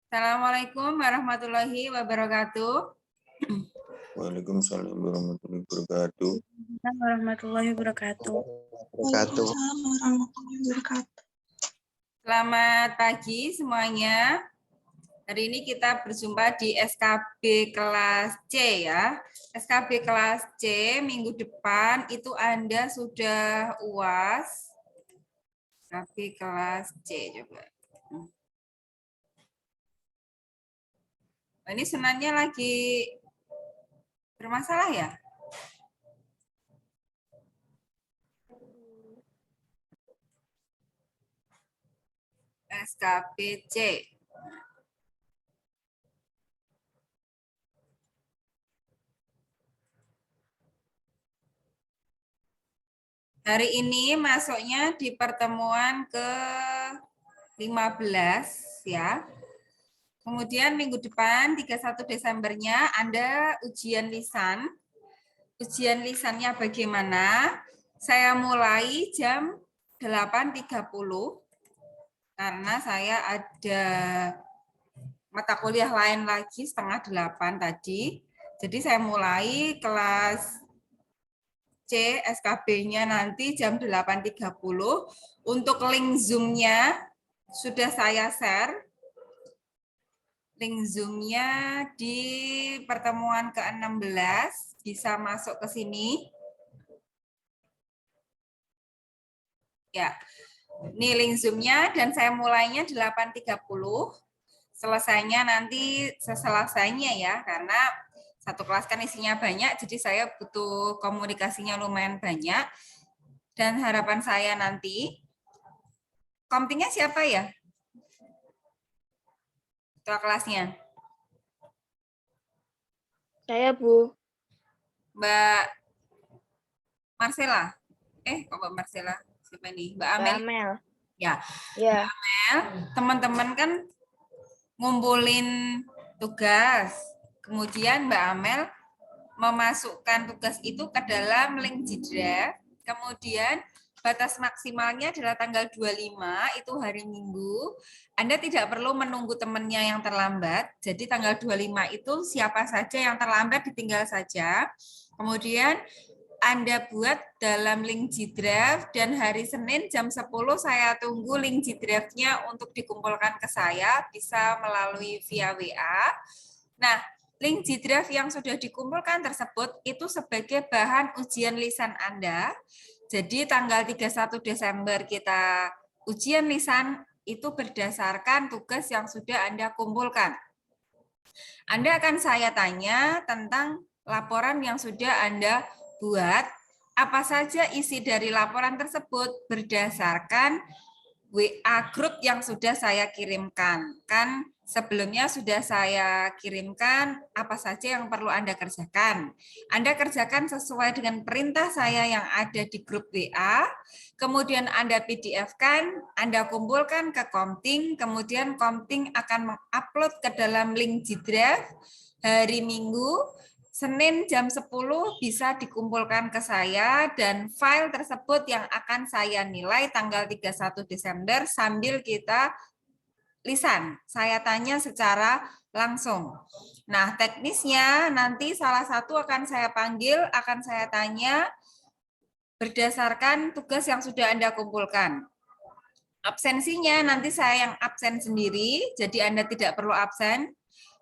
Assalamualaikum warahmatullahi wabarakatuh. Waalaikumsalam warahmatullahi wabarakatuh. Warahmatullahi wabarakatuh. Waalaikumsalam warahmatullahi wabarakatuh. Selamat pagi semuanya. Hari ini kita berjumpa di SKB kelas C ya. SKB kelas C minggu depan itu Anda sudah UAS. SKB kelas C coba. Ini senannya lagi bermasalah ya? SKB C. Hari ini masuknya di pertemuan ke-15 ya. Kemudian minggu depan 31 Desembernya Anda ujian lisan. Ujian lisannya bagaimana? Saya mulai jam 8.30 karena saya ada mata kuliah lain lagi setengah 8 tadi. Jadi saya mulai kelas C SKB-nya nanti jam 8.30. Untuk link Zoom-nya sudah saya share. Link Zoom-nya di pertemuan ke-16 bisa masuk ke sini. Ya, ini link Zoom-nya dan saya mulainya 8.30. Selesainya nanti seselesainya ya, karena satu kelas kan isinya banyak, jadi saya butuh komunikasinya lumayan banyak. Dan harapan saya nanti, komtingnya siapa ya? Ketua kelasnya. Saya Bu. Mbak Marcela. Kok Mbak Marcela? Siapa nih? Mbak Amel. Amel. Ya. Ya. Mbak Amel, teman-teman kan ngumpulin tugas. Kemudian Mbak Amel memasukkan tugas itu ke dalam link G-Drive. Kemudian batas maksimalnya adalah tanggal 25, itu hari Minggu. Anda tidak perlu menunggu temannya yang terlambat. Jadi tanggal 25 itu siapa saja yang terlambat ditinggal saja. Kemudian Anda buat dalam link G-Drive dan hari Senin jam 10 saya tunggu link G-Drive-nya untuk dikumpulkan ke saya, bisa melalui via WA. Nah, link G-Drive yang sudah dikumpulkan tersebut itu sebagai bahan ujian lisan Anda. Jadi tanggal 31 Desember kita ujian lisan itu berdasarkan tugas yang sudah Anda kumpulkan. Anda akan saya tanya tentang laporan yang sudah Anda buat, apa saja isi dari laporan tersebut berdasarkan WA grup yang sudah saya kirimkan. Kan sebelumnya sudah saya kirimkan apa saja yang perlu Anda kerjakan. Anda kerjakan sesuai dengan perintah saya yang ada di grup WA, kemudian Anda PDF-kan, Anda kumpulkan ke Komting, kemudian Komting akan mengupload ke dalam link G-Drive hari Minggu, Senin jam 10 bisa dikumpulkan ke saya dan file tersebut yang akan saya nilai tanggal 31 Desember sambil kita lisan. Saya tanya secara langsung. Nah, teknisnya nanti salah satu akan saya panggil, akan saya tanya berdasarkan tugas yang sudah Anda kumpulkan. Absensinya nanti saya yang absen sendiri, jadi Anda tidak perlu absen.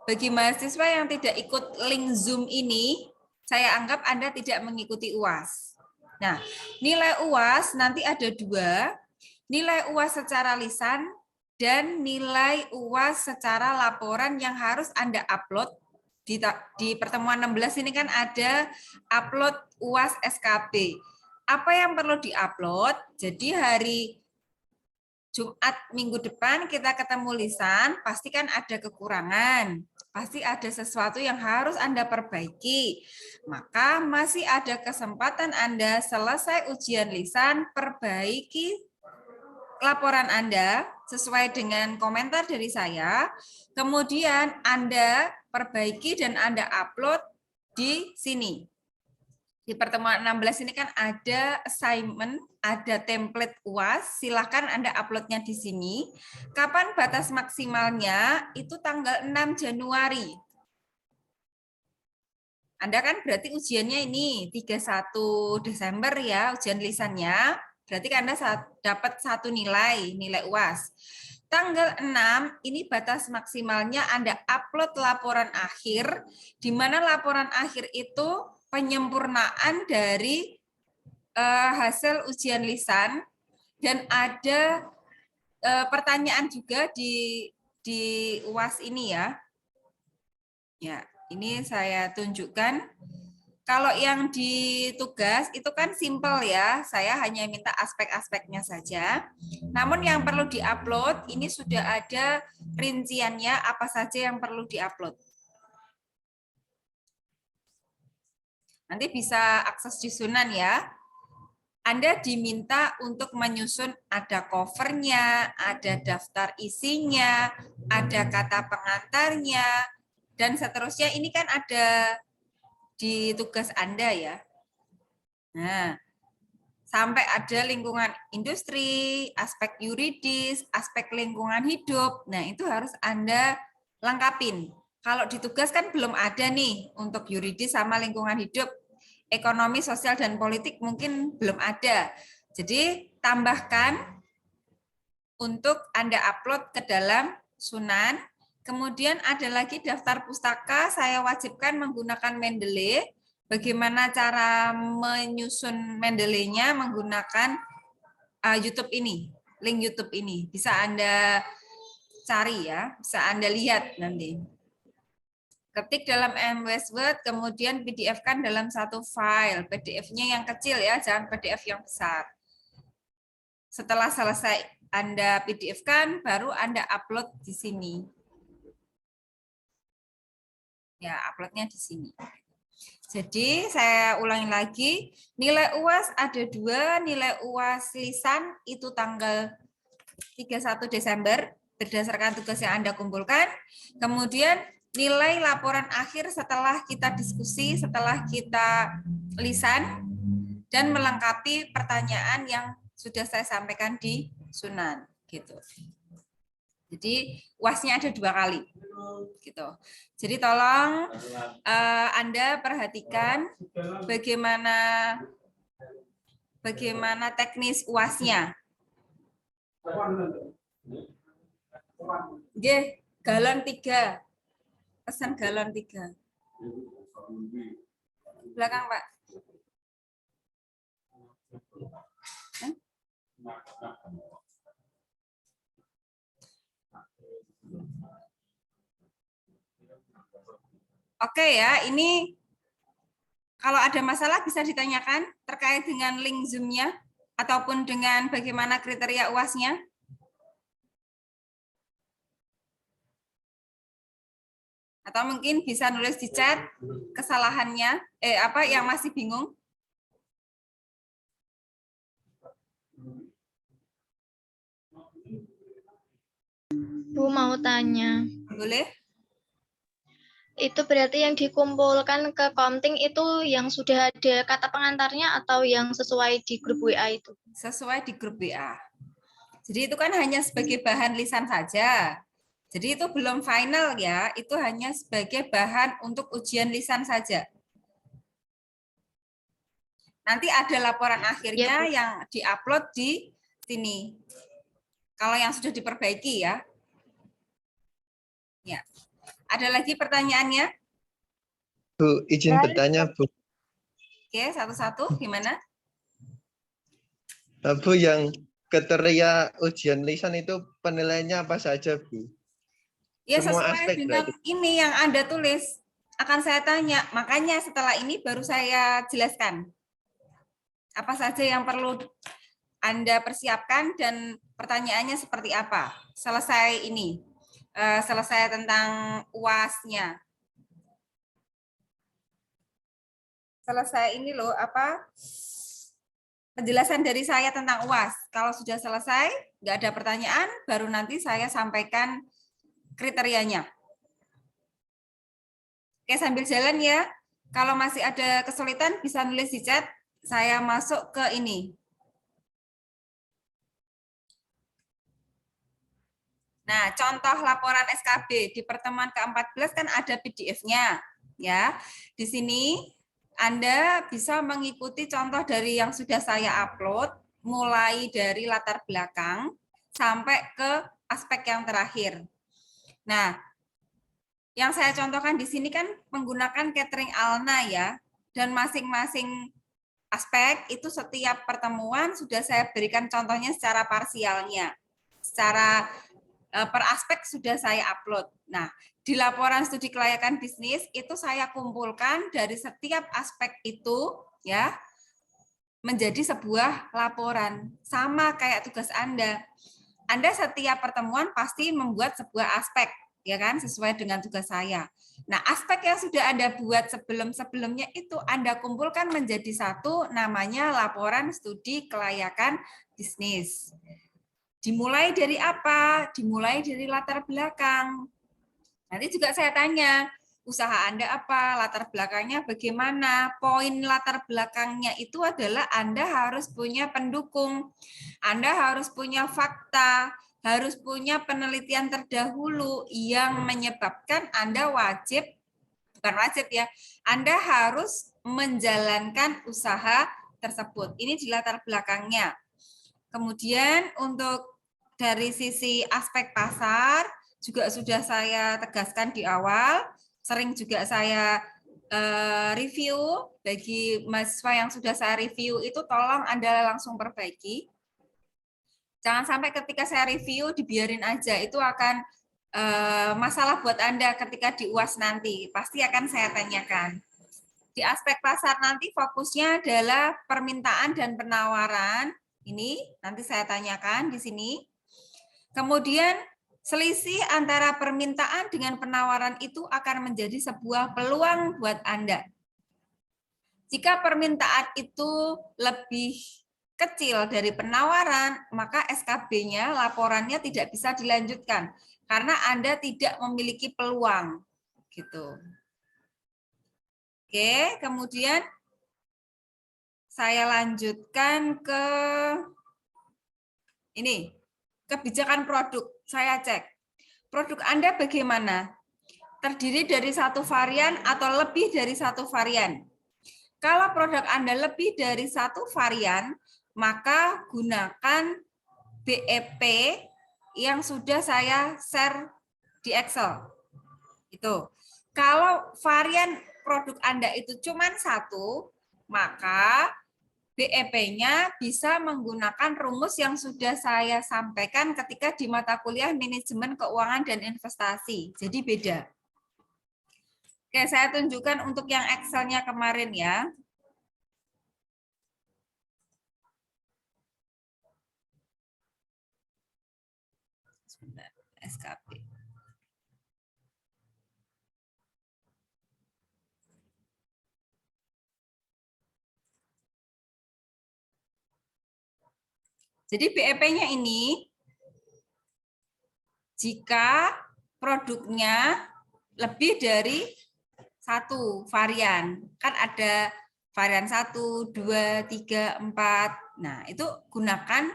Bagi mahasiswa yang tidak ikut link Zoom ini, saya anggap Anda tidak mengikuti UAS. Nah, nilai UAS nanti ada dua, nilai UAS secara lisan dan nilai UAS secara laporan yang harus Anda upload. Di pertemuan 16 ini kan ada upload UAS SKB. Apa yang perlu diupload? Jadi hari Jumat minggu depan kita ketemu lisan, pasti kan ada kekurangan. Pasti ada sesuatu yang harus Anda perbaiki. Maka masih ada kesempatan Anda selesai ujian lisan, perbaiki laporan Anda sesuai dengan komentar dari saya. Kemudian Anda perbaiki dan Anda upload di sini. Di pertemuan 16 ini kan ada assignment, ada template UAS, silakan Anda uploadnya di sini. Kapan batas maksimalnya? Itu tanggal 6 Januari. Anda kan berarti ujiannya ini 31 Desember ya, ujian lisannya. Berarti Anda dapat 1 nilai UAS. Tanggal 6 ini batas maksimalnya Anda upload laporan akhir, di mana laporan akhir itu penyempurnaan dari hasil ujian lisan, dan ada pertanyaan juga di UAS ini ya. Ya, ini saya tunjukkan. Kalau yang di tugas itu kan simple ya, saya hanya minta aspek-aspeknya saja. Namun yang perlu diupload ini sudah ada rinciannya apa saja yang perlu diupload. Nanti bisa akses di Sunan ya. Anda diminta untuk menyusun ada covernya, ada daftar isinya, ada kata pengantarnya, dan seterusnya. Ini kan ada di tugas Anda ya. Nah, sampai ada lingkungan industri, aspek yuridis, aspek lingkungan hidup. Nah, itu harus Anda lengkapin. Kalau di tugas kan belum ada nih untuk yuridis sama lingkungan hidup. Ekonomi, sosial, dan politik mungkin belum ada. Jadi tambahkan untuk Anda upload ke dalam Sunan. Kemudian ada lagi daftar pustaka, saya wajibkan menggunakan Mendeley. Bagaimana cara menyusun Mendeley-nya menggunakan YouTube ini, link YouTube ini. Bisa Anda cari ya, bisa Anda lihat nanti. Ketik dalam MS Word, kemudian PDF-kan dalam satu file. PDF-nya yang kecil ya, jangan PDF yang besar. Setelah selesai Anda PDF-kan, baru Anda upload di sini. Ya, uploadnya di sini. Jadi saya ulangi lagi, nilai UAS ada 2, nilai UAS lisan itu tanggal 31 Desember berdasarkan tugas yang Anda kumpulkan. Kemudian nilai laporan akhir setelah kita diskusi, setelah kita lisan, dan melengkapi pertanyaan yang sudah saya sampaikan di Sunan. Gitu. Jadi UAS-nya ada 2 kali. Gitu. Jadi tolong Anda perhatikan bagaimana teknis UAS-nya. Oke, galon 3. Pesan galon 3. Belakang, Pak. Oke ya, ini kalau ada masalah bisa ditanyakan terkait dengan link Zoom-nya ataupun dengan bagaimana kriteria UAS-nya. Atau mungkin bisa nulis di chat kesalahannya, apa yang masih bingung. Bu mau tanya. Boleh? Itu berarti yang dikumpulkan ke Komting itu yang sudah ada kata pengantarnya atau yang sesuai di grup WA itu? Sesuai di grup WA. Jadi itu kan hanya sebagai bahan lisan saja. Jadi itu belum final ya, itu hanya sebagai bahan untuk ujian lisan saja. Nanti ada laporan akhirnya yang diupload di sini. Kalau yang sudah diperbaiki ya. Ya. Ada lagi pertanyaannya? Bu, izin bertanya, Bu. Oke, satu-satu gimana? Bu, yang kriteria ujian lisan itu penilaiannya apa saja, Bu? Ya, Semua sesuai aspek dengan berarti. ini yang Anda tulis. Akan saya tanya, makanya setelah ini baru saya jelaskan. Apa saja yang perlu Anda persiapkan dan pertanyaannya seperti apa. Selesai ini. Selesai tentang UAS-nya. Selesai ini loh, apa penjelasan dari saya tentang UAS. Kalau sudah selesai, nggak ada pertanyaan, baru nanti saya sampaikan kriterianya. Oke, sambil jalan ya. Kalau masih ada kesulitan bisa nulis di chat, saya masuk ke ini. Nah, contoh laporan SKB di pertemuan ke-14 kan ada PDF-nya, ya. Di sini Anda bisa mengikuti contoh dari yang sudah saya upload, mulai dari latar belakang sampai ke aspek yang terakhir. Nah, yang saya contohkan di sini kan menggunakan catering Alna ya, dan masing-masing aspek itu setiap pertemuan sudah saya berikan contohnya secara parsialnya. Secara per aspek sudah saya upload. Nah, di laporan studi kelayakan bisnis itu saya kumpulkan dari setiap aspek itu ya menjadi sebuah laporan. Sama kayak tugas Anda. Anda setiap pertemuan pasti membuat sebuah aspek, ya kan, sesuai dengan tugas saya. Nah, aspek yang sudah Anda buat sebelum-sebelumnya itu Anda kumpulkan menjadi satu, namanya laporan studi kelayakan bisnis. Dimulai dari apa? Dimulai dari latar belakang. Nanti juga saya tanya, usaha Anda apa? Latar belakangnya bagaimana? Poin latar belakangnya itu adalah Anda harus punya pendukung. Anda harus punya fakta, harus punya penelitian terdahulu yang menyebabkan Anda wajib, bukan wajib ya, Anda harus menjalankan usaha tersebut. Ini di latar belakangnya. Kemudian untuk dari sisi aspek pasar juga sudah saya tegaskan di awal, sering juga saya review. Bagi mahasiswa yang sudah saya review itu tolong Anda langsung perbaiki. Jangan sampai ketika saya review dibiarin aja, itu akan masalah buat Anda ketika di UAS nanti, pasti akan saya tanyakan. Di aspek pasar nanti fokusnya adalah permintaan dan penawaran. Ini nanti saya tanyakan di sini. Kemudian selisih antara permintaan dengan penawaran itu akan menjadi sebuah peluang buat Anda. Jika permintaan itu lebih kecil dari penawaran, maka SKB-nya, laporannya tidak bisa dilanjutkan karena Anda tidak memiliki peluang. Gitu. Oke, kemudian saya lanjutkan ke ini, kebijakan produk. Saya cek. Produk Anda bagaimana? Terdiri dari satu varian atau lebih dari satu varian? Kalau produk Anda lebih dari satu varian, maka gunakan BEP yang sudah saya share di Excel. Itu. Kalau varian produk Anda itu cuma satu, maka BEP-nya bisa menggunakan rumus yang sudah saya sampaikan ketika di mata kuliah manajemen keuangan dan investasi. Jadi beda. Oke, saya tunjukkan untuk yang Excel-nya kemarin ya. Sebentar, SKP. Jadi BEP-nya ini, jika produknya lebih dari satu varian, kan ada varian 1, 2, 3, 4. Nah, itu gunakan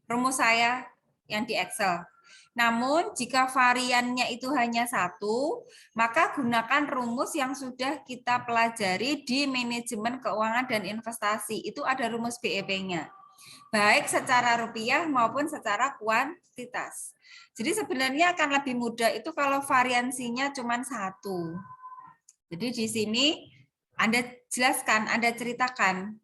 rumus saya yang di Excel. Namun, jika variannya itu hanya satu, maka gunakan rumus yang sudah kita pelajari di manajemen keuangan dan investasi. Itu ada rumus BEP-nya. Baik secara rupiah maupun secara kuantitas. Jadi sebenarnya akan lebih mudah itu kalau variansinya cuma satu. Jadi di sini Anda jelaskan, Anda ceritakan.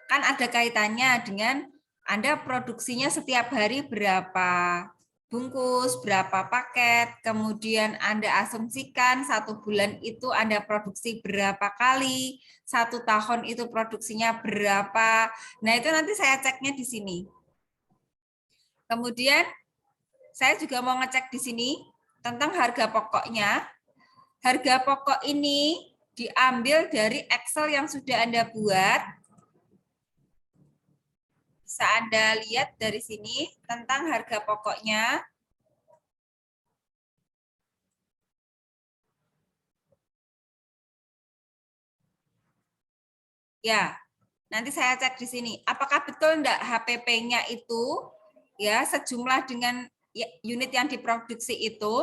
Kan ada kaitannya dengan Anda produksinya setiap hari berapa bungkus, berapa paket, kemudian Anda asumsikan satu bulan itu Anda produksi berapa kali, satu tahun itu produksinya berapa. Nah, itu nanti saya ceknya di sini. Kemudian saya juga mau ngecek di sini tentang harga pokoknya. Harga pokok ini diambil dari Excel yang sudah Anda buat. Bisa Anda lihat dari sini tentang harga pokoknya. Ya, nanti saya cek di sini. Apakah betul enggak HPP-nya itu ya sejumlah dengan unit yang diproduksi itu,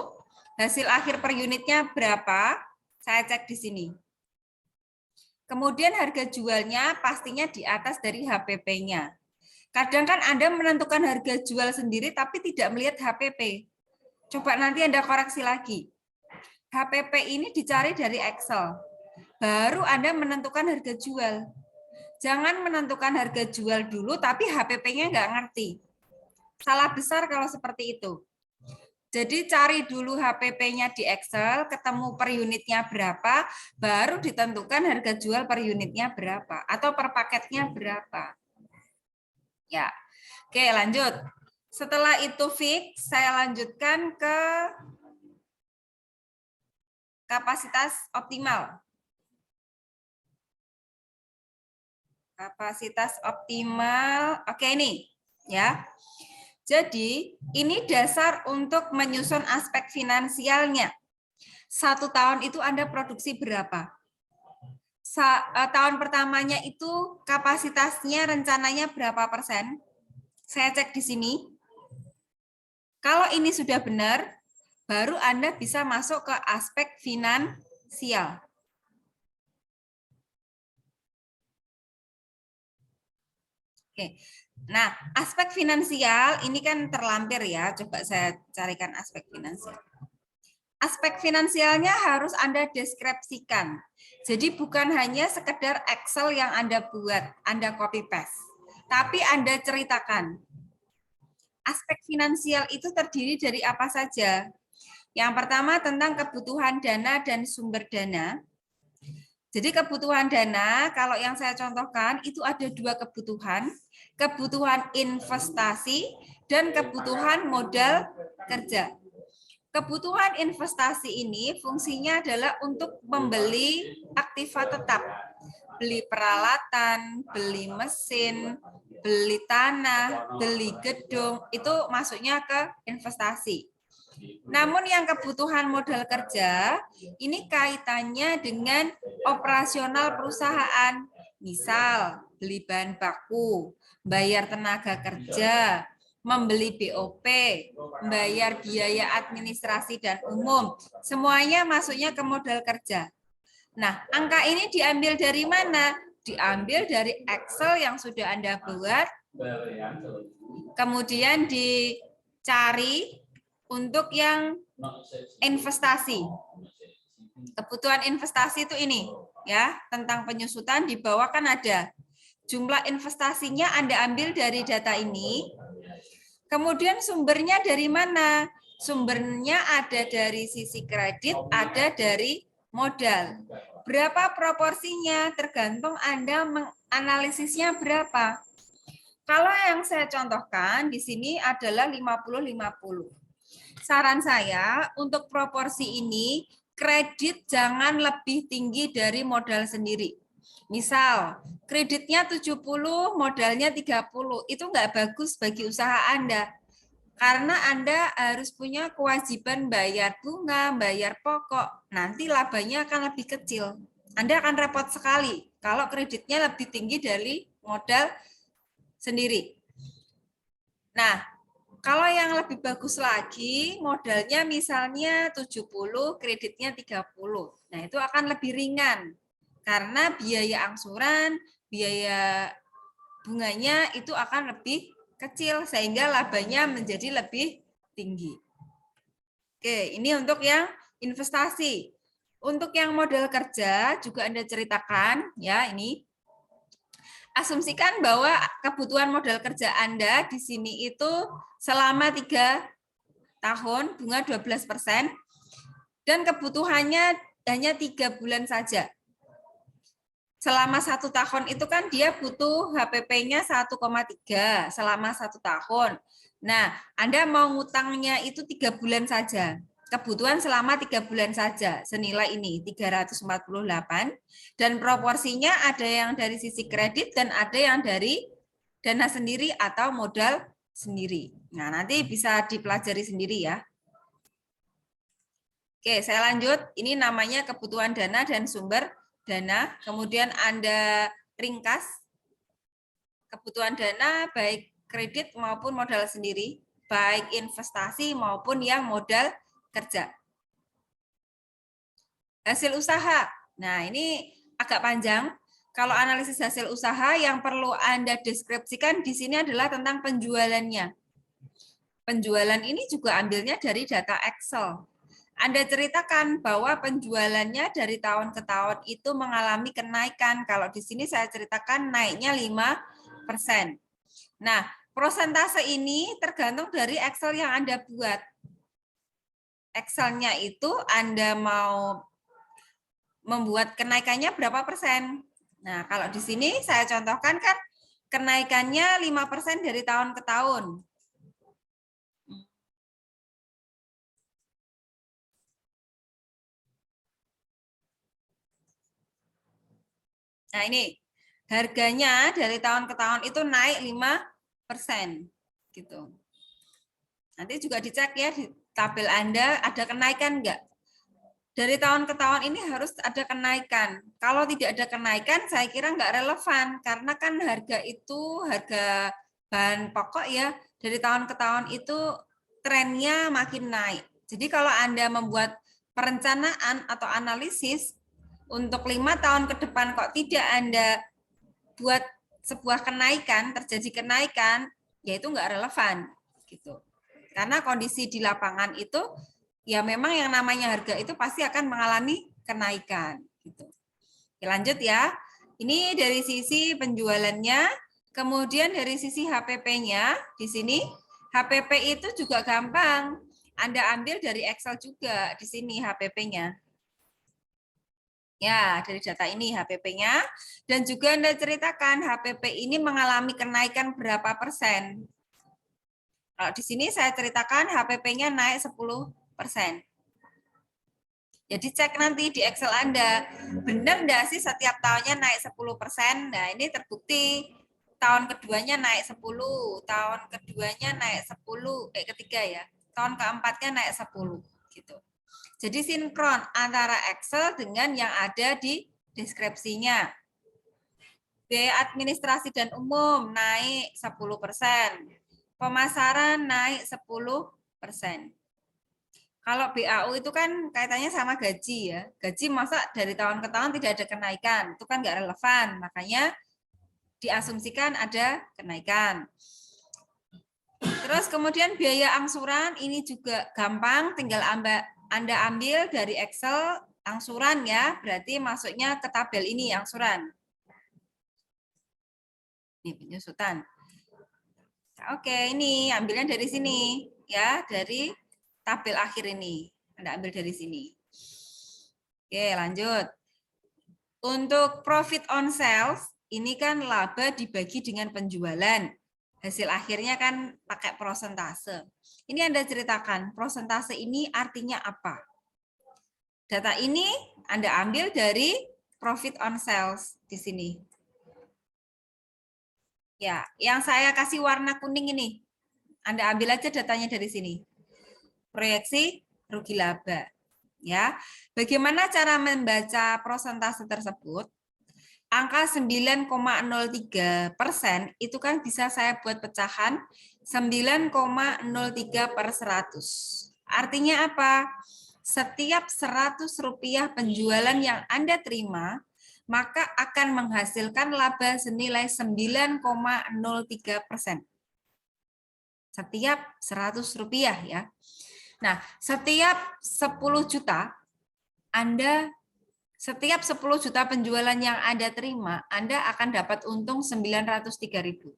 hasil akhir per unitnya berapa? Saya cek di sini. Kemudian harga jualnya pastinya di atas dari HPP-nya. Kadang kan Anda menentukan harga jual sendiri tapi tidak melihat HPP. Coba nanti Anda koreksi lagi. HPP ini dicari dari Excel. Baru Anda menentukan harga jual. Jangan menentukan harga jual dulu tapi HPP-nya nggak ngerti. Salah besar kalau seperti itu. Jadi cari dulu HPP-nya di Excel, ketemu per unitnya berapa, baru ditentukan harga jual per unitnya berapa atau per paketnya berapa. Ya. Oke, lanjut. Setelah itu fix, saya lanjutkan ke kapasitas optimal. Kapasitas optimal. Oke, ini ya. Jadi, ini dasar untuk menyusun aspek finansialnya. 1 tahun itu Anda produksi berapa? Tahun pertamanya itu kapasitasnya rencananya berapa persen? Saya cek di sini. Kalau ini sudah benar, baru Anda bisa masuk ke aspek finansial. Oke. Nah, aspek finansial ini kan terlampir ya. Coba saya carikan aspek finansial. Aspek finansialnya harus Anda deskripsikan. Jadi bukan hanya sekedar Excel yang Anda buat, Anda copy paste. Tapi Anda ceritakan. Aspek finansial itu terdiri dari apa saja? Yang pertama tentang kebutuhan dana dan sumber dana. Jadi kebutuhan dana, kalau yang saya contohkan, itu ada 2 kebutuhan. Kebutuhan investasi dan kebutuhan modal kerja. Kebutuhan investasi ini fungsinya adalah untuk membeli aktiva tetap. Beli peralatan, beli mesin, beli tanah, beli gedung, itu masuknya ke investasi. Namun yang kebutuhan modal kerja, ini kaitannya dengan operasional perusahaan. Misal, beli bahan baku, bayar tenaga kerja, membeli BOP, membayar biaya administrasi dan umum. Semuanya masuknya ke modal kerja. Nah, angka ini diambil dari mana? Diambil dari Excel yang sudah Anda buat, kemudian dicari untuk yang investasi. Kebutuhan investasi itu ini, ya, tentang penyusutan di bawah kan ada. Jumlah investasinya Anda ambil dari data ini. Kemudian sumbernya dari mana? Sumbernya ada dari sisi kredit, ada dari modal. Berapa proporsinya? Tergantung Anda menganalisisnya berapa. Kalau yang saya contohkan di sini adalah 50-50. Saran saya untuk proporsi ini, kredit jangan lebih tinggi dari modal sendiri. Misal, kreditnya 70, modalnya 30. Itu nggak bagus bagi usaha Anda. Karena Anda harus punya kewajiban bayar bunga, bayar pokok. Nanti labanya akan lebih kecil. Anda akan repot sekali kalau kreditnya lebih tinggi dari modal sendiri. Nah, kalau yang lebih bagus lagi, modalnya misalnya 70, kreditnya 30. Nah, itu akan lebih ringan. Karena biaya angsuran, biaya bunganya itu akan lebih kecil, sehingga labanya menjadi lebih tinggi. Oke, ini untuk yang investasi. Untuk yang modal kerja, juga Anda ceritakan, ya ini. Asumsikan bahwa kebutuhan modal kerja Anda di sini itu selama 3 tahun, bunga 12%, dan kebutuhannya hanya 3 bulan saja. Selama 1 tahun itu kan dia butuh HPP-nya 1,3 selama 1 tahun. Nah, Anda mau ngutangnya itu 3 bulan saja. Kebutuhan selama 3 bulan saja, senilai ini 348, dan proporsinya ada yang dari sisi kredit dan ada yang dari dana sendiri atau modal sendiri. Nah, nanti bisa dipelajari sendiri ya. Oke, saya lanjut. Ini namanya kebutuhan dana dan sumber dana. Kemudian Anda ringkas, kebutuhan dana baik kredit maupun modal sendiri, baik investasi maupun yang modal kerja. Hasil usaha. Nah, ini agak panjang. Kalau analisis hasil usaha yang perlu Anda deskripsikan di sini adalah tentang penjualannya. Penjualan ini juga ambilnya dari data Excel. Anda ceritakan bahwa penjualannya dari tahun ke tahun itu mengalami kenaikan. Kalau di sini saya ceritakan naiknya 5%. Nah, prosentase ini tergantung dari Excel yang Anda buat. Excel-nya itu Anda mau membuat kenaikannya berapa persen. Nah, kalau di sini saya contohkan kan kenaikannya 5% dari tahun ke tahun. Nah, ini harganya dari tahun ke tahun itu naik 5%. Gitu. Nanti juga dicek ya di tabel Anda ada kenaikan enggak? Dari tahun ke tahun ini harus ada kenaikan. Kalau tidak ada kenaikan, saya kira enggak relevan karena kan harga itu harga bahan pokok ya dari tahun ke tahun itu trennya makin naik. Jadi kalau Anda membuat perencanaan atau analisis untuk 5 tahun ke depan kok tidak Anda buat sebuah kenaikan, terjadi kenaikan, ya itu enggak relevan gitu. Karena kondisi di lapangan itu ya memang yang namanya harga itu pasti akan mengalami kenaikan gitu. Oke, lanjut ya. Ini dari sisi penjualannya, kemudian dari sisi HPP-nya di sini HPP itu juga gampang. Anda ambil dari Excel juga di sini HPP-nya. Ya, dari data ini HPP-nya dan juga Anda ceritakan HPP ini mengalami kenaikan berapa persen. Kalau di sini saya ceritakan HPP-nya naik 10%. Jadi cek nanti di Excel Anda, benar enggak sih setiap tahunnya naik 10%? Nah, ini terbukti tahun keduanya naik 10, tahun keduanya naik 10, ketiga ya. Tahun keempatnya naik 10 gitu. Jadi sinkron antara Excel dengan yang ada di deskripsinya. Biaya administrasi dan umum naik 10%. Pemasaran naik 10%. Kalau BAU itu kan kaitannya sama gaji ya. Gaji masa dari tahun ke tahun tidak ada kenaikan, itu kan nggak relevan. Makanya diasumsikan ada kenaikan. Terus kemudian biaya angsuran ini juga gampang, tinggal Anda ambil dari Excel angsuran ya, berarti masuknya ke tabel ini angsuran. Ini penyusutan. Oke, ini ambilnya dari sini ya, dari tabel akhir ini. Anda ambil dari sini. Oke, lanjut. Untuk profit on sales, ini kan laba dibagi dengan penjualan. Hasil akhirnya kan pakai prosentase. Ini Anda ceritakan, prosentase ini artinya apa? Data ini Anda ambil dari profit on sales di sini. Ya, yang saya kasih warna kuning ini. Anda ambil aja datanya dari sini. Proyeksi rugi laba. Ya, bagaimana cara membaca persentase tersebut? Angka 9,03% itu kan bisa saya buat pecahan 9,03/100. Artinya apa? Setiap 100 rupiah penjualan yang Anda terima, maka akan menghasilkan laba senilai 9,03%. Setiap 100 rupiah ya. Nah, setiap 10 juta, setiap 10 juta penjualan yang Anda terima, Anda akan dapat untung 903.000.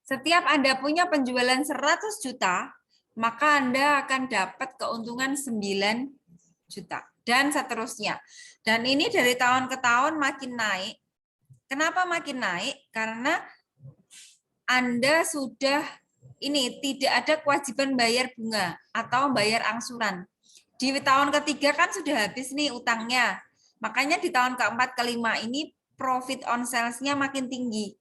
Setiap Anda punya penjualan 100 juta, maka Anda akan dapat keuntungan 9 juta. Dan seterusnya. Dan ini dari tahun ke tahun makin naik. Kenapa makin naik? Karena Anda sudah ini tidak ada kewajiban bayar bunga atau bayar angsuran. Di tahun ketiga kan sudah habis nih utangnya. Makanya di tahun keempat, kelima ini profit on sales-nya makin tinggi.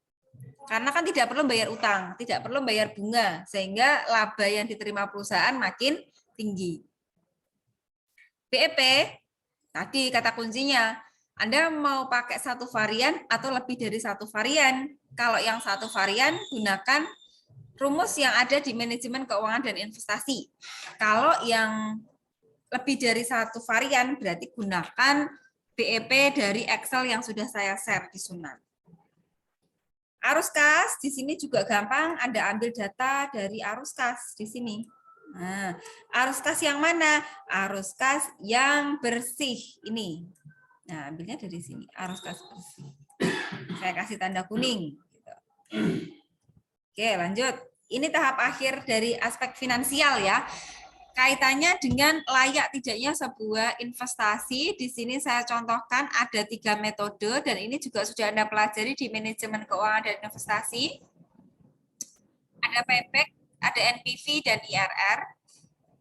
Karena kan tidak perlu bayar utang, tidak perlu bayar bunga. Sehingga laba yang diterima perusahaan makin tinggi. BEP, tadi kata kuncinya, Anda mau pakai satu varian atau lebih dari satu varian. Kalau yang satu varian, gunakan rumus yang ada di manajemen keuangan dan investasi. Kalau yang lebih dari satu varian, berarti gunakan BEP dari Excel yang sudah saya share di Sunan. Arus kas, di sini juga gampang, Anda ambil data dari arus kas di sini. Nah, arus kas yang mana? Arus kas yang bersih ini. Nah, ambilnya dari sini, arus kas bersih. Saya kasih tanda kuning. Oke, lanjut. Ini tahap akhir dari aspek finansial ya. Kaitannya dengan layak tidaknya sebuah investasi. Di sini saya contohkan ada 3 metode dan ini juga sudah Anda pelajari di manajemen keuangan dan investasi. Ada payback, ada NPV dan IRR.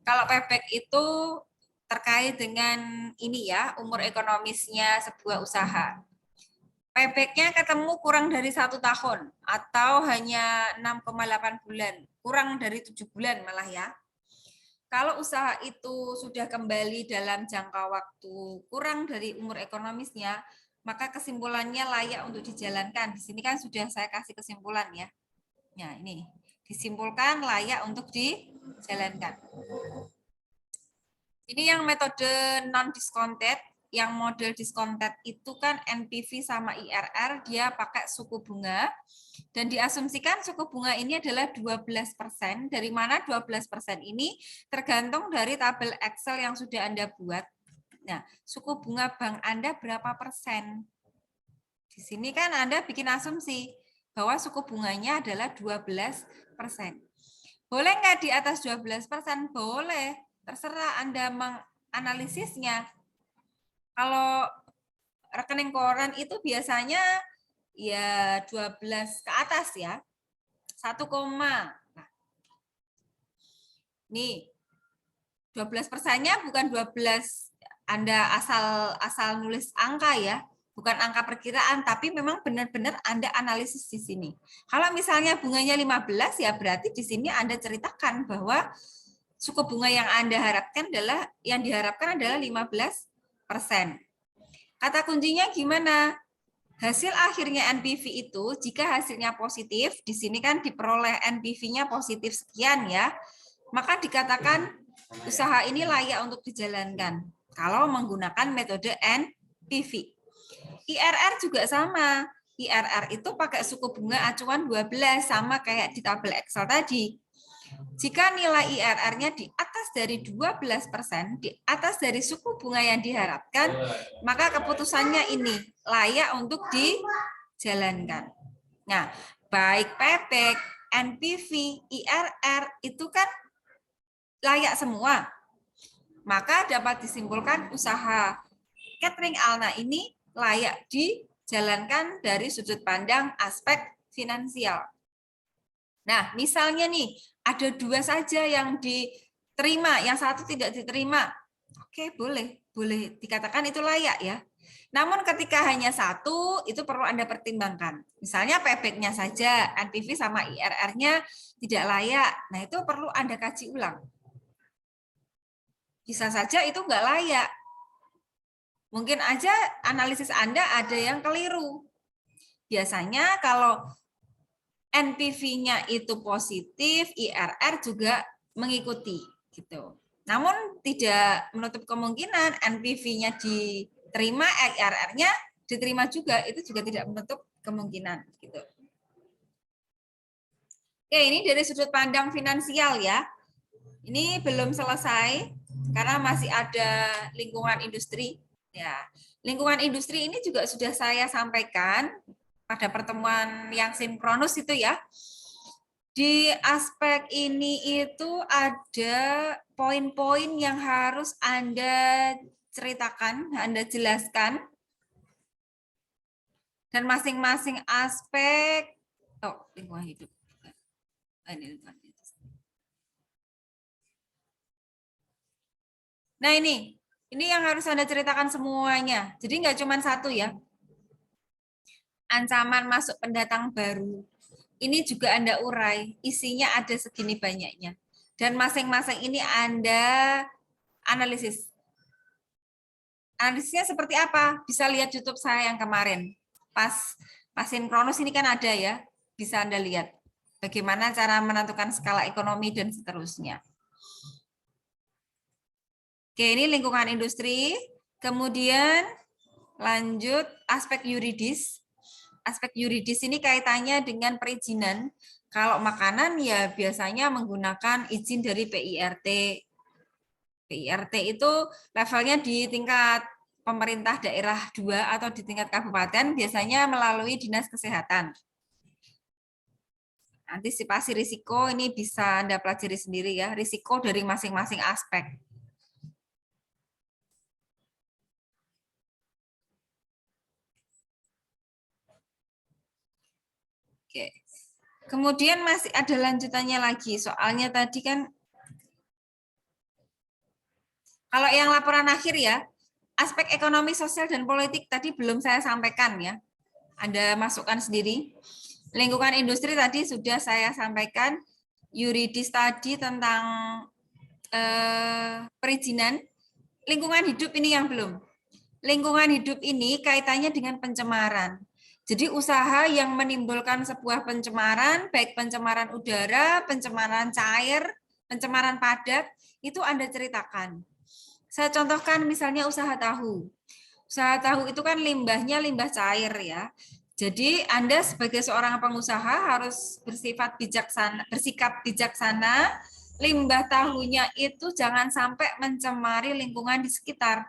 Kalau payback itu terkait dengan ini ya, umur ekonomisnya sebuah usaha. Payback-nya ketemu kurang dari 1 tahun atau hanya 6,8 bulan, kurang dari 7 bulan malah ya. Kalau usaha itu sudah kembali dalam jangka waktu kurang dari umur ekonomisnya, maka kesimpulannya layak untuk dijalankan. Di sini kan sudah saya kasih kesimpulan ya. Nah, ini disimpulkan layak untuk dijalankan. Ini yang metode non-discounted, yang model discounted itu kan NPV sama IRR, dia pakai suku bunga, dan diasumsikan suku bunga ini adalah 12%, dari mana 12% ini tergantung dari tabel Excel yang sudah Anda buat. Nah, suku bunga bank Anda berapa persen? Di sini kan Anda bikin asumsi bahwa suku bunganya adalah 12%. Boleh nggak di atas 12%? Boleh. Terserah Anda menganalisisnya. Kalau rekening koran itu biasanya ya 12 ke atas ya. 1, nah. Nih, 12%-nya bukan 12 Anda asal nulis angka ya. Bukan angka perkiraan, tapi memang benar-benar Anda analisis di sini. Kalau misalnya bunganya 15 ya berarti di sini Anda ceritakan bahwa suku bunga yang Anda harapkan adalah yang diharapkan adalah 15%. Kata kuncinya gimana? Hasil akhirnya NPV itu jika hasilnya positif, di sini kan diperoleh NPV-nya positif sekian ya, maka dikatakan usaha ini layak untuk dijalankan kalau menggunakan metode NPV. IRR juga sama. IRR itu pakai suku bunga acuan 12 sama kayak di tabel Excel tadi. Jika nilai IRR-nya di atas dari 12%, di atas dari suku bunga yang diharapkan, maka keputusannya ini layak untuk dijalankan. Nah, baik payback, NPV, IRR itu kan layak semua. Maka dapat disimpulkan usaha catering Alna ini layak dijalankan dari sudut pandang aspek finansial. Nah, misalnya nih, ada 2 saja yang diterima, yang 1 tidak diterima. Oke, boleh dikatakan itu layak ya. Namun ketika hanya 1, itu perlu Anda pertimbangkan. Misalnya payback-nya saja, NPV sama IRR-nya tidak layak. Nah, itu perlu Anda kaji ulang. Bisa saja itu nggak layak. Mungkin aja analisis Anda ada yang keliru. Biasanya kalau NPV-nya itu positif, IRR juga mengikuti gitu. Namun tidak menutup kemungkinan NPV-nya diterima, IRR-nya diterima juga, itu juga tidak menutup kemungkinan gitu. Oke, ini dari sudut pandang finansial ya. Ini belum selesai karena masih ada lingkungan industri ya. Lingkungan industri ini juga sudah saya sampaikan pada pertemuan yang sinkronus itu ya. Di aspek ini itu ada poin-poin yang harus Anda ceritakan, Anda jelaskan. Dan masing-masing aspek lingkungan hidup. Nah ini yang harus Anda ceritakan semuanya. Jadi nggak cuma 1 ya. Ancaman masuk pendatang baru. Ini juga Anda urai, isinya ada segini banyaknya. Dan masing-masing ini Anda analisis. Analisisnya seperti apa? Bisa lihat YouTube saya yang kemarin. Pas sinkronus ini kan ada ya. Bisa Anda lihat bagaimana cara menentukan skala ekonomi dan seterusnya. Oke, ini lingkungan industri. Kemudian lanjut aspek yuridis. Aspek yuridis ini kaitannya dengan perizinan. Kalau makanan ya biasanya menggunakan izin dari PIRT. PIRT itu levelnya di tingkat pemerintah daerah 2 atau di tingkat kabupaten biasanya melalui Dinas Kesehatan. Antisipasi risiko ini bisa Anda pelajari sendiri ya, risiko dari masing-masing aspek. Oke. Kemudian masih ada lanjutannya lagi. Soalnya tadi kan kalau yang laporan akhir ya, aspek ekonomi, sosial, dan politik tadi belum saya sampaikan ya. Anda masukkan sendiri. Lingkungan industri tadi sudah saya sampaikan. Yuridis tadi tentang perizinan. Lingkungan hidup ini yang belum. Lingkungan hidup ini kaitannya dengan pencemaran. Jadi usaha yang menimbulkan sebuah pencemaran, baik pencemaran udara, pencemaran cair, pencemaran padat, itu Anda ceritakan. Saya contohkan misalnya usaha tahu. Usaha tahu itu kan limbahnya limbah cair ya. Jadi Anda sebagai seorang pengusaha harus bersikap bijaksana. Limbah tahunya itu jangan sampai mencemari lingkungan di sekitar.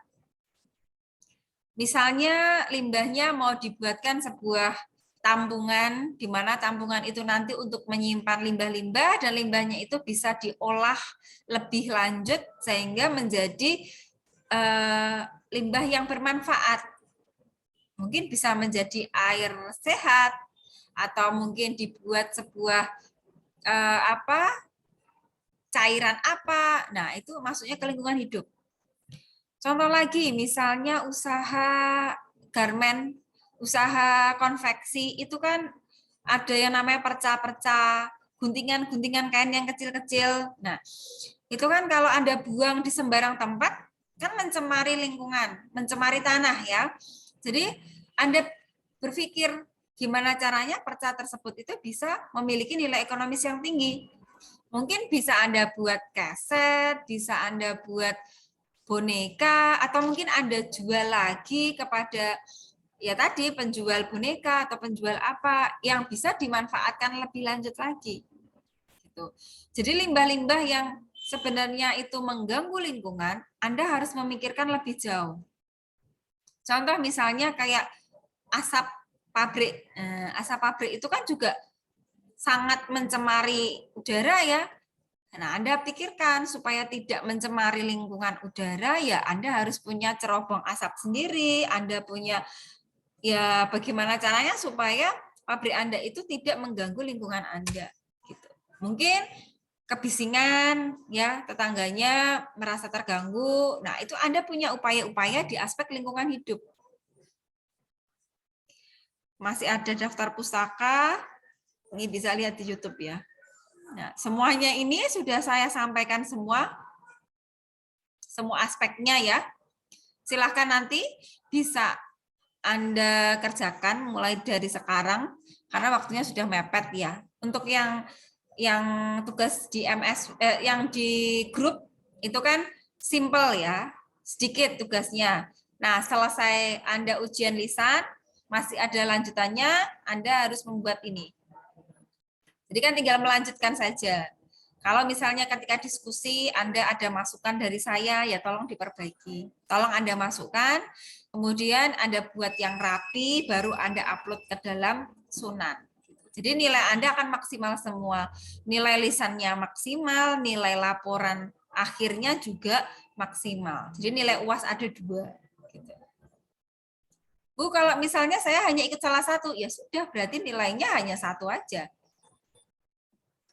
Misalnya limbahnya mau dibuatkan sebuah tampungan, di mana tampungan itu nanti untuk menyimpan limbah-limbah dan limbahnya itu bisa diolah lebih lanjut sehingga menjadi limbah yang bermanfaat. Mungkin bisa menjadi air sehat atau mungkin dibuat sebuah cairan apa. Nah, itu masuknya ke lingkungan hidup. Contoh lagi, misalnya usaha garmen, usaha konveksi, itu kan ada yang namanya perca-perca, guntingan-guntingan kain yang kecil-kecil. Nah, itu kan kalau Anda buang di sembarang tempat, kan mencemari lingkungan, mencemari tanah ya. Jadi Anda berpikir gimana caranya perca tersebut itu bisa memiliki nilai ekonomis yang tinggi. Mungkin bisa Anda buat kaset, bisa Anda buat boneka, atau mungkin Anda jual lagi kepada ya tadi penjual boneka atau penjual apa yang bisa dimanfaatkan lebih lanjut lagi. Gitu. Jadi limbah-limbah yang sebenarnya itu mengganggu lingkungan, Anda harus memikirkan lebih jauh. Contoh misalnya kayak asap pabrik. Asap pabrik itu kan juga sangat mencemari udara ya. Nah, Anda pikirkan supaya tidak mencemari lingkungan udara, ya Anda harus punya cerobong asap sendiri, Anda punya, ya bagaimana caranya supaya pabrik Anda itu tidak mengganggu lingkungan Anda. Gitu. Mungkin kebisingan, ya tetangganya merasa terganggu, nah itu Anda punya upaya-upaya di aspek lingkungan hidup. Masih ada daftar pustaka, ini bisa lihat di YouTube ya. Nah, semuanya ini sudah saya sampaikan semua aspeknya ya. Silahkan nanti bisa Anda kerjakan mulai dari sekarang karena waktunya sudah mepet ya. Untuk yang tugas di MS yang di grup itu kan simple ya, sedikit tugasnya. Nah, selesai Anda ujian lisan, masih ada lanjutannya, Anda harus membuat ini. Jadi kan tinggal melanjutkan saja. Kalau misalnya ketika diskusi Anda ada masukan dari saya, ya tolong diperbaiki. Tolong Anda masukkan, kemudian Anda buat yang rapi, baru Anda upload ke dalam Sunan. Jadi nilai Anda akan maksimal semua. Nilai lisannya maksimal, nilai laporan akhirnya juga maksimal. Jadi nilai UAS ada 2. Bu, kalau misalnya saya hanya ikut salah satu, ya sudah berarti nilainya hanya 1 aja.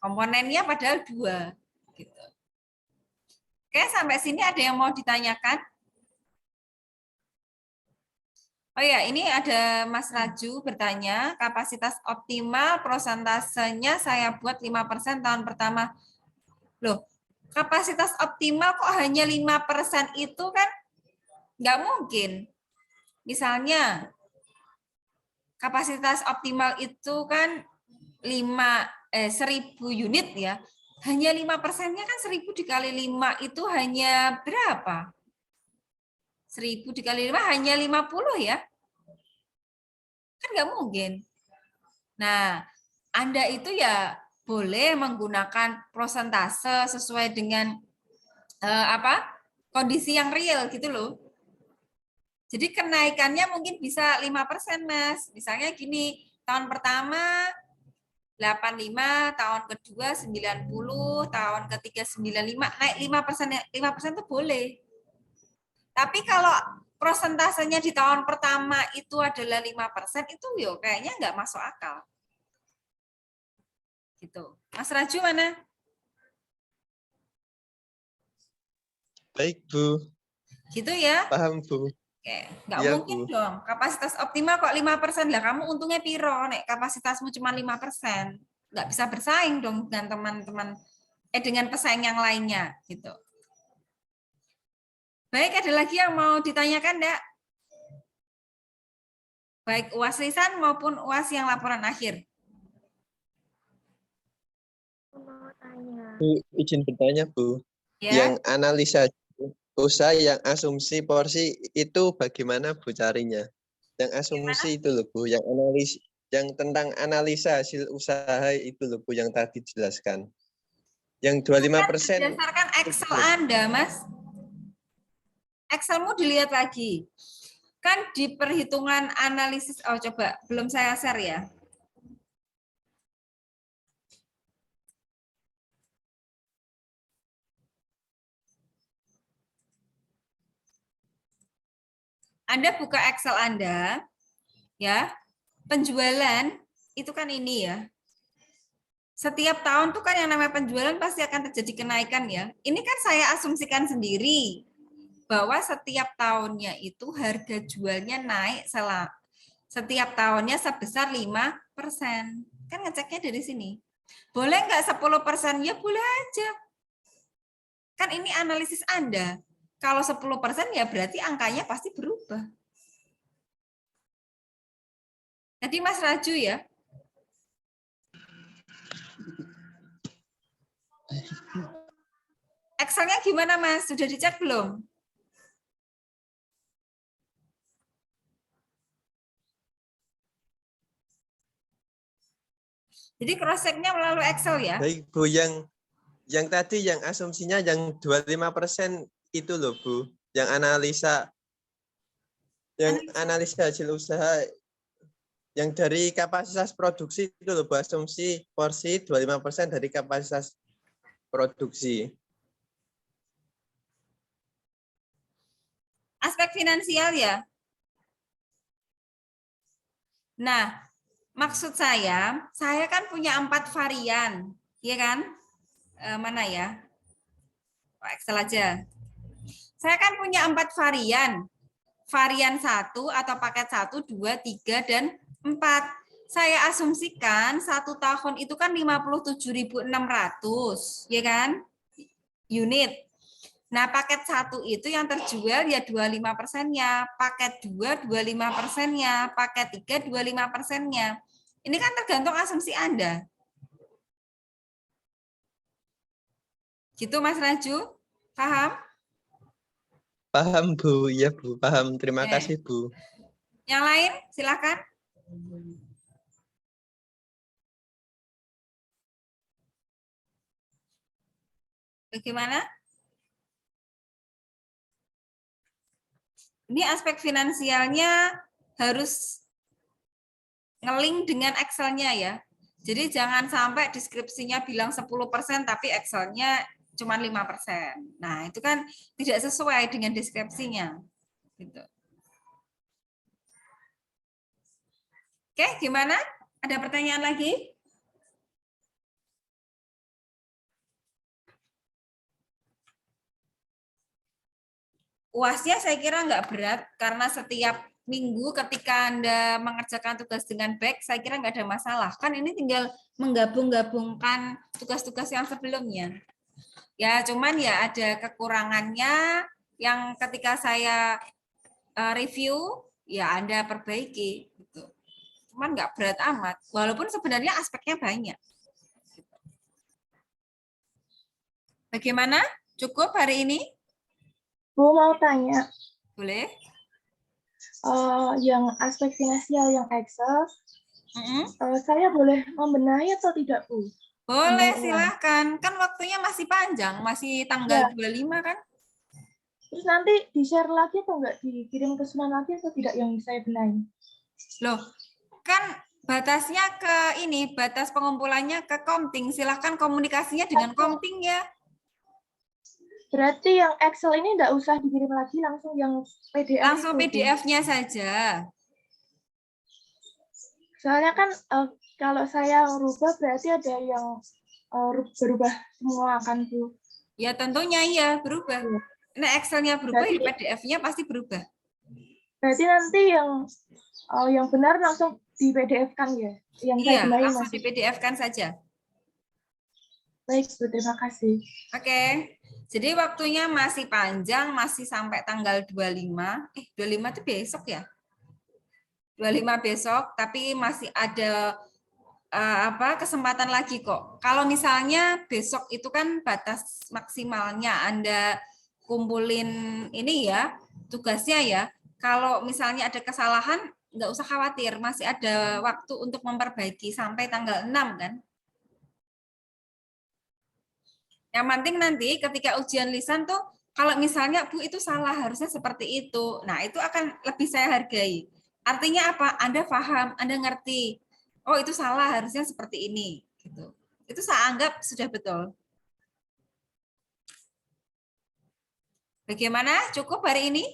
Komponennya padahal 2. Gitu. Oke, sampai sini ada yang mau ditanyakan? Oh ya, ini ada Mas Raju bertanya, kapasitas optimal prosentasenya saya buat 5% tahun pertama. Loh, kapasitas optimal kok hanya 5% itu kan Nggak mungkin. Misalnya, kapasitas optimal itu kan 1000 unit ya. Hanya 5%-nya kan 1000 dikali 5 itu hanya berapa? 1000 dikali 5 hanya 50 ya. Kan nggak mungkin. Nah, Anda itu ya boleh menggunakan prosentase sesuai dengan kondisi yang real gitu loh. Jadi kenaikannya mungkin bisa 5%, Mas. Misalnya gini, tahun pertama 85, tahun kedua 90, tahun ketiga 95, naik 5%, 5% itu boleh. Tapi kalau prosentasenya di tahun pertama itu adalah 5%, itu yo kayaknya nggak masuk akal. Gitu. Mas Raju mana? Baik, Bu. Gitu ya? Paham, Bu. Oke, nggak Iya, mungkin Bu. dong. Kapasitas optimal kok 5%. Lah kamu untungnya piro? Nek kapasitasmu cuma 5%. Nggak bisa bersaing dong dengan teman-teman, dengan pesaing yang lainnya. Gitu. Baik, ada lagi yang mau ditanyakan, enggak? Baik UAS lisan maupun UAS yang laporan akhir. Bu, izin bertanya, Bu. Ya. Yang analisa usaha yang asumsi porsi itu bagaimana Bu carinya? Yang asumsi itu loh Bu, yang tentang analisa hasil usaha itu loh Bu yang tadi dijelaskan. Yang 25%. Berdasarkan Excel Anda, Mas. Excelmu dilihat lagi. Kan di perhitungan analisis, coba, belum saya share ya. Anda buka Excel Anda, ya, penjualan itu kan ini ya. Setiap tahun tuh kan yang namanya penjualan pasti akan terjadi kenaikan ya. Ini kan saya asumsikan sendiri bahwa setiap tahunnya itu harga jualnya naik setiap tahunnya sebesar 5%. Kan ngeceknya dari sini. Boleh nggak 10%? Ya boleh aja. Kan ini analisis Anda. Kalau 10% ya berarti angkanya pasti berubah. Jadi Mas Raju ya. Excelnya gimana Mas? Sudah dicek belum? Jadi cross check-nya melalui Excel ya. Baik Bu, yang tadi yang asumsinya yang 25% itu loh Bu, yang analisa hasil usaha yang dari kapasitas produksi itu loh Bu, asumsi porsi 25% dari kapasitas produksi. Aspek finansial ya. Nah, maksud saya kan punya 4 varian, ya kan? Mana ya? Excel aja. Saya kan punya 4 varian. Varian 1 atau paket 1, 2, 3, dan 4. Saya asumsikan 1 tahun itu kan 57.600, ya kan? Unit. Nah, paket 1 itu yang terjual ya 25%-nya, paket 2 25%-nya, paket 3 25%-nya. Ini kan tergantung asumsi Anda. Gitu Mas Raju? Paham? Paham Bu, ya Bu, paham. Terima kasih Bu. Yang lain silakan. Bagaimana? Ini aspek finansialnya harus nge-link dengan Excel-nya ya. Jadi jangan sampai deskripsinya bilang 10% tapi Excel-nya cuma 5%. Nah, itu kan tidak sesuai dengan deskripsinya. Gitu. Oke, gimana? Ada pertanyaan lagi? UAS-nya saya kira nggak berat, karena setiap minggu ketika Anda mengerjakan tugas dengan baik, saya kira nggak ada masalah. Kan ini tinggal menggabung-gabungkan tugas-tugas yang sebelumnya. Ya, cuman ya ada kekurangannya yang ketika saya review, ya Anda perbaiki. Gitu. Cuman nggak berat amat, walaupun sebenarnya aspeknya banyak. Bagaimana? Cukup hari ini? Bu mau tanya, Boleh? yang aspek finansial yang Excel, saya boleh membenahi atau tidak, Bu? Boleh, Tambah ulang. silahkan. Kan waktunya masih panjang, masih tanggal Ya. 25 kan? Terus nanti di-share lagi atau enggak? Dikirim ke Sunan lagi atau tidak yang saya benahi? Loh, kan batasnya ke ini, batas pengumpulannya ke Komting. Silahkan komunikasinya dengan Komting ya. Berarti yang Excel ini enggak usah dikirim lagi, langsung yang PDF Langsung itu, Bu. PDF-nya saja. Soalnya kan kalau saya rubah berarti ada yang berubah semua kan, Bu. Ya tentunya iya, berubah. Iya. Nah, Excel-nya berubah, ya Berarti, PDF-nya pasti berubah. berarti nanti yang benar langsung di PDF-kan ya? Yang saya Iya, benahi langsung masih. di PDF-kan saja. Baik, Bu. Terima kasih. Oke. Jadi waktunya masih panjang, masih sampai tanggal 25. 25 itu besok ya? 25 besok, tapi masih ada kesempatan lagi kok. Kalau misalnya besok itu kan batas maksimalnya Anda kumpulin ini ya, tugasnya ya. Kalau misalnya ada kesalahan, nggak usah khawatir, masih ada waktu untuk memperbaiki sampai tanggal 6 kan. Yang penting nanti ketika ujian lisan tuh, kalau misalnya Bu itu salah, harusnya seperti itu. Nah, itu akan lebih saya hargai. Artinya apa? Anda paham, Anda ngerti. Oh, itu salah, harusnya seperti ini. Gitu. Itu saya anggap sudah betul. Bagaimana? Cukup hari ini?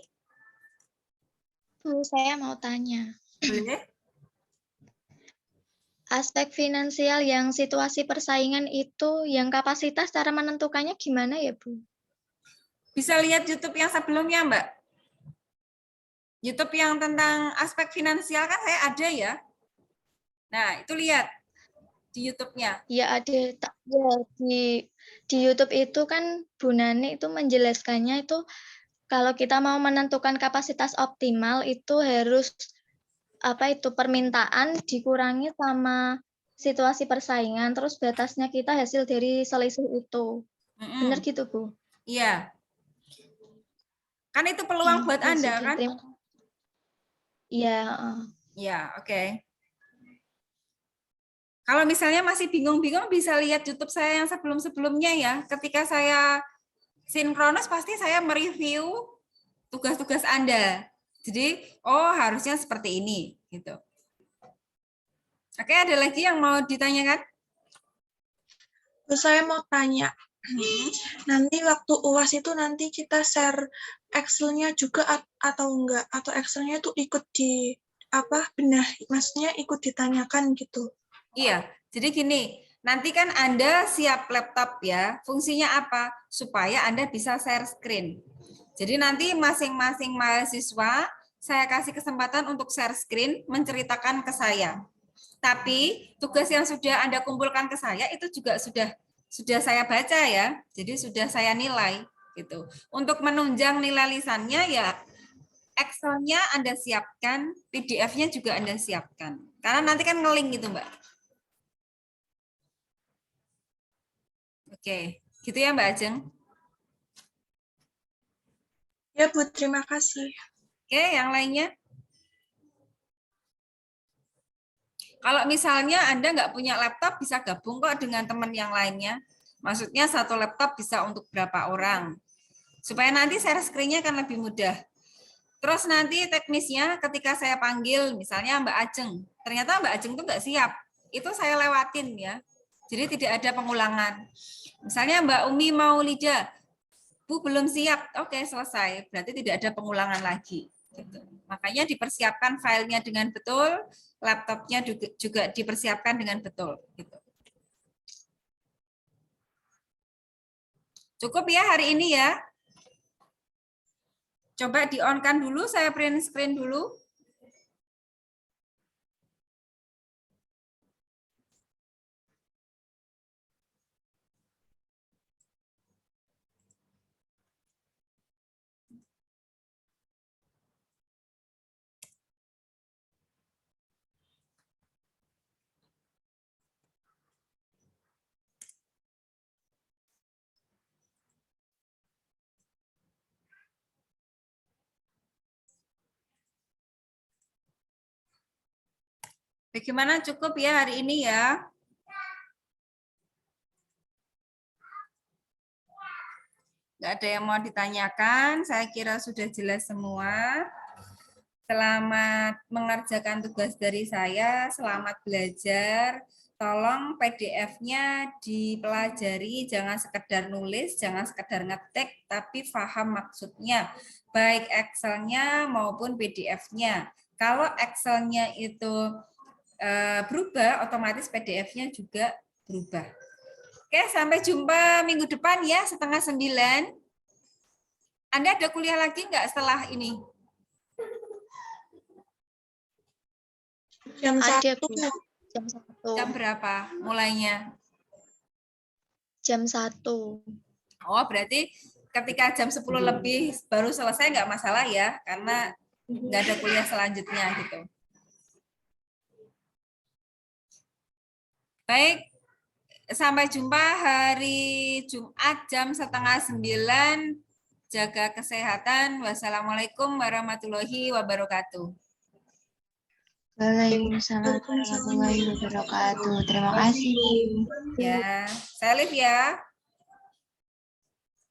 Bu, saya mau tanya. Boleh? Aspek finansial yang situasi persaingan itu, yang kapasitas cara menentukannya gimana ya, Bu? Bisa lihat YouTube yang sebelumnya, Mbak. YouTube yang tentang aspek finansial kan saya ada ya. Nah, itu lihat di YouTube-nya. Ya ada ya, di YouTube itu kan Bu Nani itu menjelaskannya itu kalau kita mau menentukan kapasitas optimal itu harus permintaan dikurangi sama situasi persaingan terus batasnya kita hasil dari selisih itu. Benar gitu, Bu? Iya. Kan itu peluang buat Ya Anda sudah, kan? terima kasih. Iya, Iya, oke. Kalau misalnya masih bingung-bingung bisa lihat YouTube saya yang sebelum-sebelumnya ya. Ketika saya sinkronus pasti saya mereview tugas-tugas Anda. Jadi, oh harusnya seperti ini gitu. Oke, ada lagi yang mau ditanyakan? Terus saya mau tanya, nanti waktu UAS itu nanti kita share Excel-nya juga atau enggak? Atau Excel-nya itu ikut di maksudnya ikut ditanyakan gitu. Iya, jadi gini, nanti kan Anda siap laptop ya, fungsinya apa? Supaya Anda bisa share screen. Jadi nanti masing-masing mahasiswa saya kasih kesempatan untuk share screen, menceritakan ke saya. Tapi tugas yang sudah Anda kumpulkan ke saya itu juga sudah saya baca ya. Jadi sudah saya nilai gitu. Untuk menunjang nilai lisannya ya Excel-nya Anda siapkan, PDF-nya juga Anda siapkan. Karena nanti kan nge-link gitu, Mbak. Oke, gitu ya Mbak Ajeng. Ya Bu, terima kasih. Oke, yang lainnya. Kalau misalnya Anda nggak punya laptop, bisa gabung kok dengan teman yang lainnya. Maksudnya satu laptop bisa untuk berapa orang. Supaya nanti share screen-nya akan lebih mudah. Terus nanti teknisnya ketika saya panggil, misalnya Mbak Ajeng. Ternyata Mbak Ajeng tuh nggak siap. Itu saya lewatin ya. Jadi tidak ada pengulangan. Misalnya Mbak Umi mau Lida, Bu belum siap. Oke, selesai. Berarti tidak ada pengulangan lagi. Gitu. Makanya dipersiapkan filenya dengan betul, laptopnya juga dipersiapkan dengan betul. Gitu. Cukup ya hari ini ya. Coba di-on-kan dulu, saya print screen dulu. Bagaimana, cukup ya hari ini ya? Nggak ada yang mau ditanyakan, saya kira sudah jelas semua. Selamat mengerjakan tugas dari saya, selamat belajar. Tolong PDF-nya dipelajari, jangan sekedar nulis, jangan sekedar ngetik, tapi paham maksudnya, baik Excel-nya maupun PDF-nya. Kalau Excel-nya itu berubah, otomatis PDF-nya juga berubah. Oke, sampai jumpa minggu depan ya, 8:30. Anda ada kuliah lagi nggak setelah ini? Jam Ada, 1. Bu. Jam 1. Jam berapa mulainya? Jam 1. Oh, berarti ketika jam 10 lebih baru selesai nggak masalah ya, karena nggak ada kuliah selanjutnya gitu. Baik, sampai jumpa hari Jumat jam 8:30. Jaga kesehatan. Wassalamualaikum warahmatullahi wabarakatuh. Waalaikumsalam warahmatullahi wabarakatuh. Terima kasih. Ya, saya Liv ya.